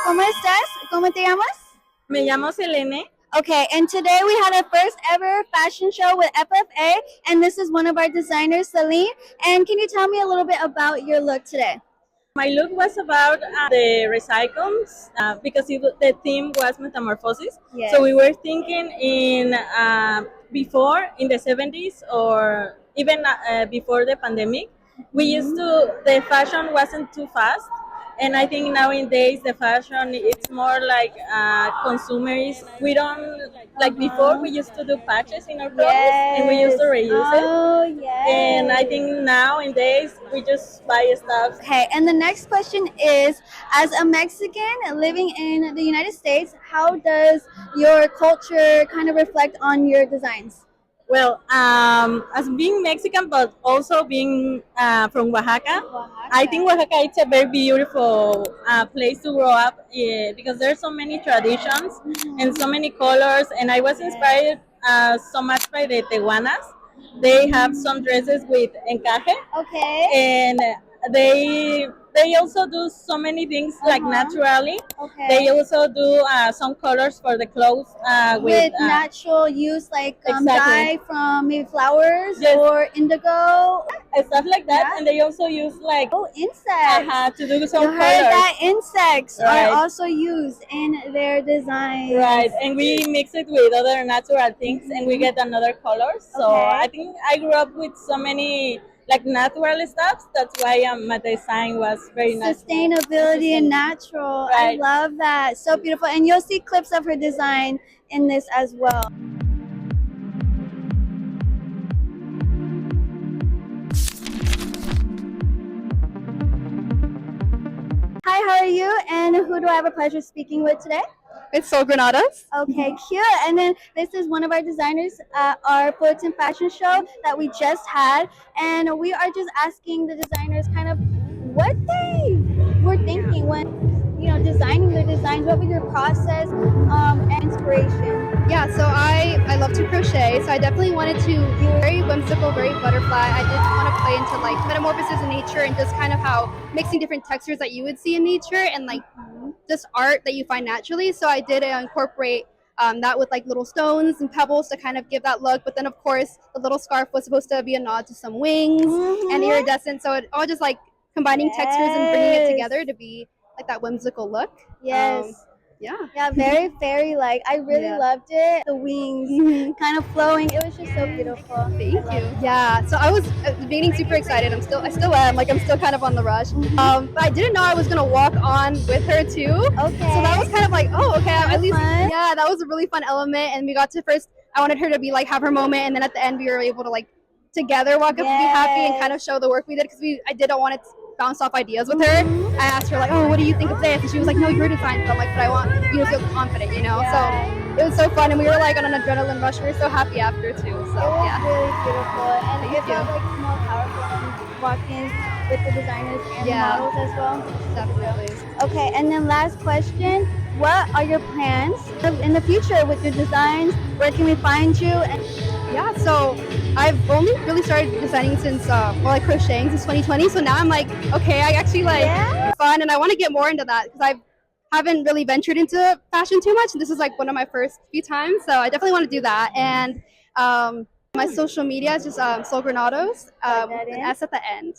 ¿cómo estás? ¿Cómo te llamas? Me llamo Selene. Okay, and today we had our first ever fashion show with FFA, and this is one of our designers, Celine. And can you tell me a little bit about your look today? My look was about the recycles because the theme was Metamorphosis. Yes. So we were thinking in before in the 70s or even before the pandemic, we used to, the fashion wasn't too fast. And I think nowadays the fashion, it's more like consumerist. We don't, like before we used to do patches in our clothes and we used to reuse it. Oh, yes. And I think nowadays we just buy stuff. Okay, and the next question is, as a Mexican living in the United States, how does your culture kind of reflect on your designs? Well, as being Mexican, but also being from Oaxaca, I think Oaxaca is a very beautiful place to grow up because there's so many traditions and so many colors. And I was inspired so much by the Tehuanas. They have some dresses with encaje, Okay. and they also do so many things like naturally. Okay. They also do some colors for the clothes with natural use, like exactly. dye from maybe flowers Yes. or indigo. Stuff like that. Yeah. And they also use like Insects. to do some You heard colors. that insects Right. are also used in their designs. Right, and we mix it with other natural things and we get another color. So Okay. I think I grew up with so many like natural stuff. That's why my design was very natural. Sustainability and natural. Right. I love that. So beautiful. And you'll see clips of her design in this as well. Hi, how are you? And who do I have a pleasure speaking with today? It's ⴱᴜ Okay, cute. And then this is one of our designers at our Fullerton fashion show that we just had. And we are just asking the designers kind of what they were thinking when, designing their designs. What was your process and inspiration? Yeah, so I love to crochet, so I definitely wanted to be very whimsical, very butterfly. I did want to play into like metamorphosis in nature and just kind of how mixing different textures that you would see in nature and like just art that you find naturally. So I did incorporate that with like little stones and pebbles to kind of give that look. But then of course the little scarf was supposed to be a nod to some wings and iridescent. So it all just like combining textures and bringing it together to be like that whimsical look. Yes. Yeah, very fairy-like. I really loved it. The wings kind of flowing. It was just so beautiful. Thank you. Yeah, so I was being super excited. I still am. Like I'm still kind of on the rush. But I didn't know I was gonna walk on with her too. Okay. So that was kind of like, oh, okay. At least, fun. yeah, that was a really fun element. And we got to first. I wanted her to be like have her moment, and then at the end we were able to like together walk up and be happy and kind of show the work we did because I didn't want to bounce off ideas with her. I asked her like, oh, what do you think of this? And she was like, no, your design. So I'm like, but I want you to feel confident, So it was so fun, and we were like on an adrenaline rush. We were so happy after too. So it was really beautiful, and it felt like more powerful and walking with the designers and models as well. Definitely. Okay, and then last question: what are your plans in the future with your designs? Where can we find you? And yeah, so I've only really started designing since, like crocheting since 2020. So now I'm like, okay, I actually like fun, and I want to get more into that because I haven't really ventured into fashion too much. And this is like one of my first few times, so I definitely want to do that. And my social media is just ⴱᴜ with an S at the end.